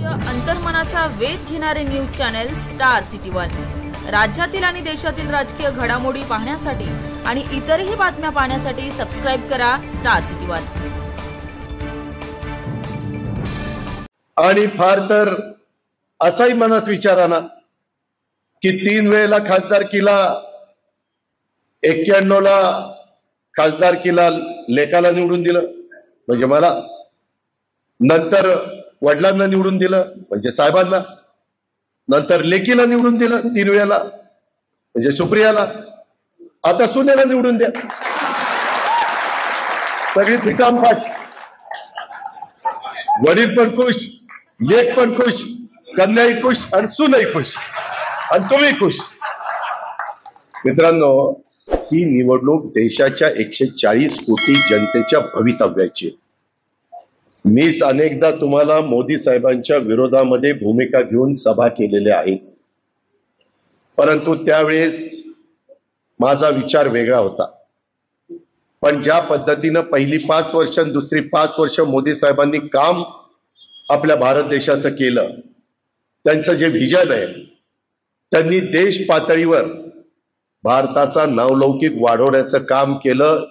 सत्य अंतर्मनाचा वेध घेणारे news channel star city one. राज्यातील आणि देशातील राजकीय घडामोडी पाहण्यासाठी आणि इतरही बातम्या पाहण्यासाठी सबस्क्राइब करा स्टार सिटी वन। आणि फार तर असाही मनात विचार आला की 3 वेळेला खासदारकीला 91 ला खासदारकीला लेकाला निवडून दिलं म्हणजे मला, नंतर वडिलांना निवडून दिलं म्हणजे साहेबांना, नंतर लेकीला निवडून दिलं 3 वेळेला म्हणजे सुप्रियाला, आता सुनेला निवडून द्या। सगळी फिटामफाट, वडील पण खुश, लेक पण खुश, कन्याही खुश आणि सूनही खुश आणि तुम्ही खुश। मित्रांनो, ही निवडणूक देशाच्या 140 कोटी जनतेच्या भवितव्याची। मीच अनेकदा तुम्हाला मोदी साहेबांच्या विरोधामध्ये भूमिका घेऊन सभा केलेल्या आहेत, परंतु त्यावेळेस माझा विचार वेगळा होता। पण ज्या पद्धतीने पहिली 5 वर्ष आणि दुसरी 5 वर्ष मोदी साहेबांनी काम आपल्या भारत देशाचं केलं, त्यांचं जे व्हिजन आहे, त्यांनी देश पातळीवर भारताचा नावलौकिक वाढवण्याचं काम केलं।